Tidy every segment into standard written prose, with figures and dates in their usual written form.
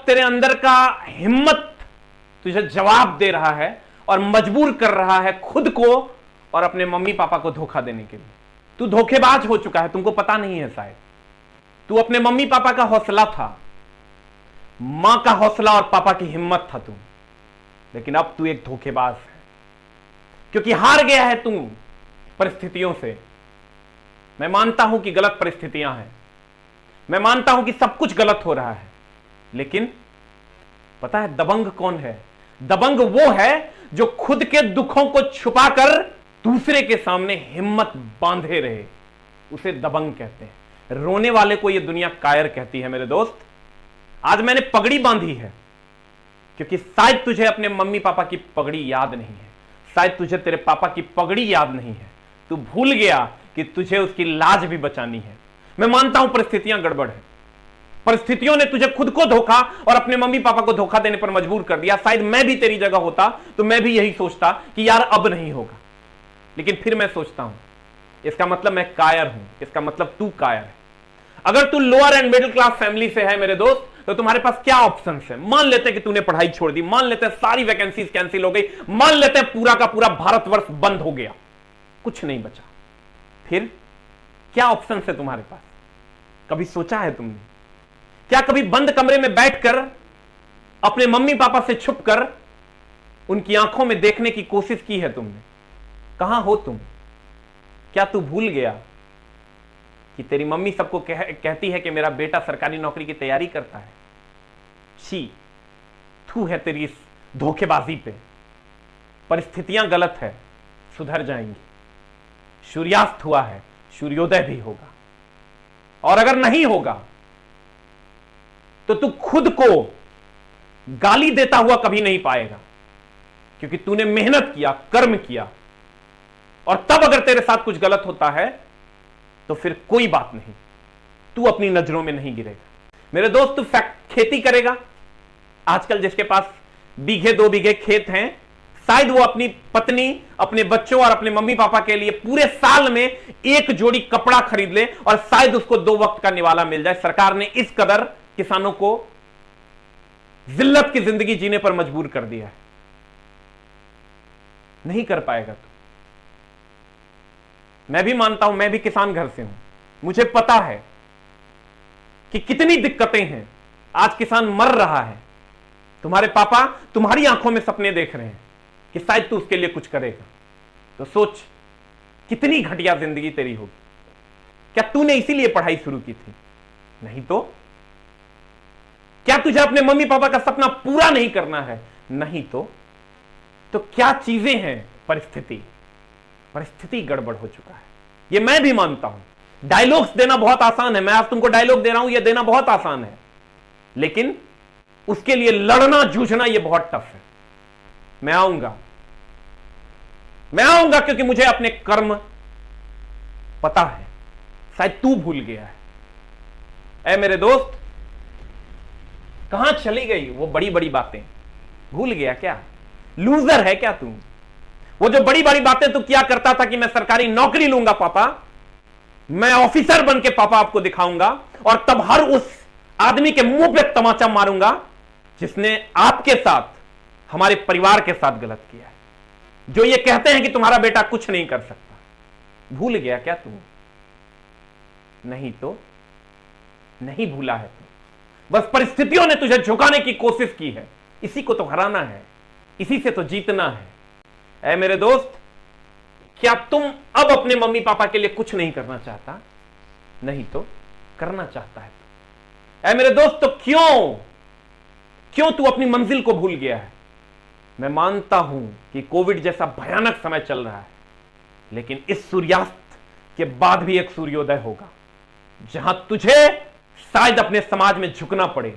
तेरे अंदर का हिम्मत तुझे जवाब दे रहा है और मजबूर कर रहा है खुद को और अपने मम्मी पापा को धोखा देने के लिए। तू धोखेबाज हो चुका है, तुमको पता नहीं है शायद। तू अपने मम्मी पापा का हौसला था, मां का हौसला और पापा की हिम्मत था तू, लेकिन अब तू एक धोखेबाज है क्योंकि हार गया है तू परिस्थितियों से। मैं मानता हूं कि गलत परिस्थितियां हैं, मैं मानता हूं कि सब कुछ गलत हो रहा है, लेकिन पता है दबंग कौन है? दबंग वो है जो खुद के दुखों को छुपाकर दूसरे के सामने हिम्मत बांधे रहे, उसे दबंग कहते हैं। रोने वाले को यह दुनिया कायर कहती है। मेरे दोस्त, आज मैंने पगड़ी बांधी है क्योंकि शायद तुझे अपने मम्मी पापा की पगड़ी याद नहीं है, शायद तुझे तेरे पापा की पगड़ी याद नहीं है। तू भूल गया कि तुझे उसकी लाज भी बचानी है। मैं मानता हूं परिस्थितियां गड़बड़ है, परिस्थितियों ने तुझे खुद को धोखा और अपने मम्मी पापा को धोखा देने पर मजबूर कर दिया। शायद मैं भी तेरी जगह होता तो मैं भी यही सोचता कि यार अब नहीं होगा, लेकिन फिर मैं सोचता हूं इसका मतलब मैं कायर हूं, इसका मतलब तू कायर है। अगर तू lower and middle class family से है मेरे दोस्त, तो तुम्हारे पास क्या ऑप्शन है? मान लेते हैं कि तूने पढ़ाई छोड़ दी, मान लेते हैं सारी वैकेंसीज कैंसिल हो गई, मान लेते हैं पूरा का पूरा भारतवर्ष बंद हो गया, कुछ नहीं बचा, फिर क्या ऑप्शन है तुम्हारे पास? कभी सोचा है तुमने? क्या कभी बंद कमरे में बैठकर अपने मम्मी पापा से छुपकर उनकी आंखों में देखने की कोशिश की है तुमने? कहां हो तुम? क्या तू भूल गया कि तेरी मम्मी सबको कहती है कि मेरा बेटा सरकारी नौकरी की तैयारी करता है? छी, थू है तेरी इस धोखेबाजी पे। परिस्थितियां गलत है, सुधर जाएंगी। सूर्यास्त हुआ है, सूर्योदय भी होगा, और अगर नहीं होगा तो तू खुद को गाली देता हुआ कभी नहीं पाएगा, क्योंकि तूने मेहनत किया, कर्म किया, और तब अगर तेरे साथ कुछ गलत होता है तो फिर कोई बात नहीं, तू अपनी नजरों में नहीं गिरेगा। मेरे दोस्त, तू खेती करेगा। आजकल जिसके पास बीघे 2 बीघे खेत हैं, शायद वो अपनी पत्नी, अपने बच्चों और अपने मम्मी पापा के लिए पूरे साल में एक जोड़ी कपड़ा खरीद ले और शायद उसको 2 वक्त का निवाला मिल जाए। सरकार ने इस कदर किसानों को जिल्लत की जिंदगी जीने पर मजबूर कर दिया है। नहीं कर पाएगा तू। मैं भी मानता हूं, मैं भी किसान घर से हूं, मुझे पता है कि कितनी दिक्कतें हैं। आज किसान मर रहा है, तुम्हारे पापा तुम्हारी आंखों में सपने देख रहे हैं कि शायद तू उसके लिए कुछ करेगा। तो सोच कितनी घटिया जिंदगी तेरी होगी। क्या तूने इसीलिए पढ़ाई शुरू की थी? नहीं तो। क्या तुझे अपने मम्मी पापा का सपना पूरा नहीं करना है? नहीं तो। तो क्या चीजें हैं? परिस्थिति गड़बड़ हो चुका है, यह मैं भी मानता हूं। डायलॉग्स देना बहुत आसान है, मैं आज तुमको डायलॉग दे रहा हूं, यह देना बहुत आसान है, लेकिन उसके लिए लड़ना, जूझना यह बहुत टफ है। मैं आऊंगा क्योंकि मुझे अपने कर्म पता है। शायद तू भूल गया है। ऐ मेरे दोस्त, कहां चली गई वो बड़ी बड़ी बातें? भूल गया क्या? लूजर है क्या तू? वो जो बड़ी बड़ी बातें तू क्या करता था कि मैं सरकारी नौकरी लूंगा पापा, मैं ऑफिसर बन के पापा आपको दिखाऊंगा, और तब हर उस आदमी के मुंह पे तमाचा मारूंगा जिसने आपके साथ, हमारे परिवार के साथ गलत किया है, जो ये कहते हैं कि तुम्हारा बेटा कुछ नहीं कर सकता। भूल गया क्या तू? नहीं तो। नहीं भूला है तू, बस परिस्थितियों ने तुझे झुकाने की कोशिश की है। इसी को तो हराना है, इसी से तो जीतना है। ऐ मेरे दोस्त, क्या तुम अब अपने मम्मी पापा के लिए कुछ नहीं करना चाहता? नहीं तो। करना चाहता है तू। ऐ मेरे दोस्त, तो क्यों तू अपनी मंजिल को भूल गया है? मैं मानता हूं कि कोविड जैसा भयानक समय चल रहा है, लेकिन इस सूर्यास्त के बाद भी एक सूर्योदय होगा, जहां तुझे शायद अपने समाज में झुकना पड़े,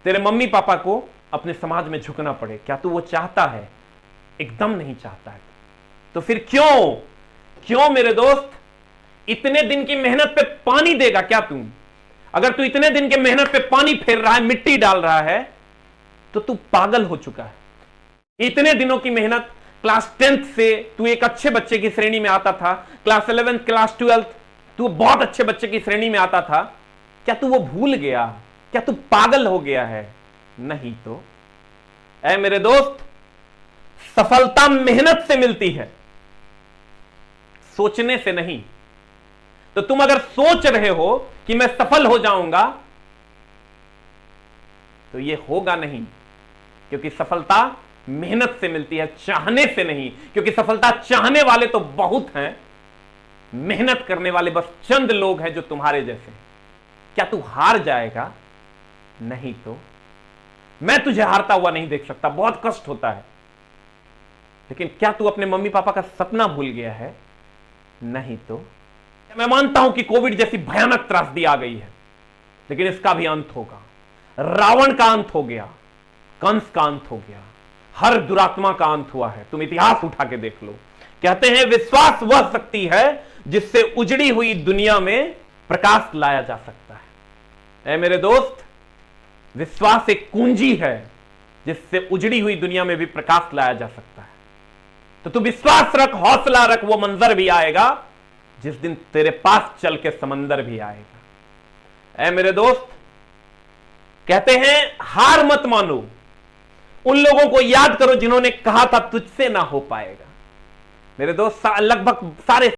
तेरे मम्मी पापा को अपने समाज में झुकना पड़े। क्या तू वो चाहता है? एकदम नहीं चाहता है। तो फिर क्यों मेरे दोस्त इतने दिन की मेहनत पे पानी देगा क्या तू? अगर तू इतने दिन के मेहनत पे पानी फेर रहा है, मिट्टी डाल रहा है, तो तू पागल हो चुका है। इतने दिनों की मेहनत, क्लास 10th से तू एक अच्छे बच्चे की श्रेणी में आता था, क्लास 11th, क्लास 12th तू बहुत अच्छे बच्चे की श्रेणी में आता था। क्या तू वो भूल गया? क्या तू पागल हो गया है? नहीं तो। ऐ मेरे दोस्त, सफलता मेहनत से मिलती है, सोचने से नहीं। तो तुम अगर सोच रहे हो कि मैं सफल हो जाऊंगा, तो यह होगा नहीं, क्योंकि सफलता मेहनत से मिलती है, चाहने से नहीं। क्योंकि सफलता चाहने वाले तो बहुत हैं, मेहनत करने वाले बस चंद लोग हैं जो तुम्हारे जैसे। क्या तू हार जाएगा? नहीं तो। मैं तुझे हारता हुआ नहीं देख सकता, बहुत कष्ट होता है। लेकिन क्या तू अपने मम्मी पापा का सपना भूल गया है? नहीं तो। मैं मानता हूं कि कोविड जैसी भयानक त्रासदी आ गई है, लेकिन इसका भी अंत होगा। रावण का अंत हो गया, कंस का अंत हो गया, हर दुरात्मा का अंत हुआ है। तुम इतिहास उठा के देख लो। कहते हैं विश्वास वह शक्ति है जिससे उजड़ी हुई दुनिया में प्रकाश लाया जा सकता है। ऐ मेरे दोस्त, विश्वास एक कुंजी है जिससे उजड़ी हुई दुनिया में भी प्रकाश लाया जा सकता है। तो तू विश्वास रख, हौसला रख, वो मंजर भी आएगा जिस दिन तेरे पास चल के समंदर भी आएगा। ऐ मेरे दोस्त, कहते हैं हार मत मानो। उन लोगों को याद करो जिन्होंने कहा था तुझसे ना हो पाएगा। मेरे दोस्त, लगभग सारे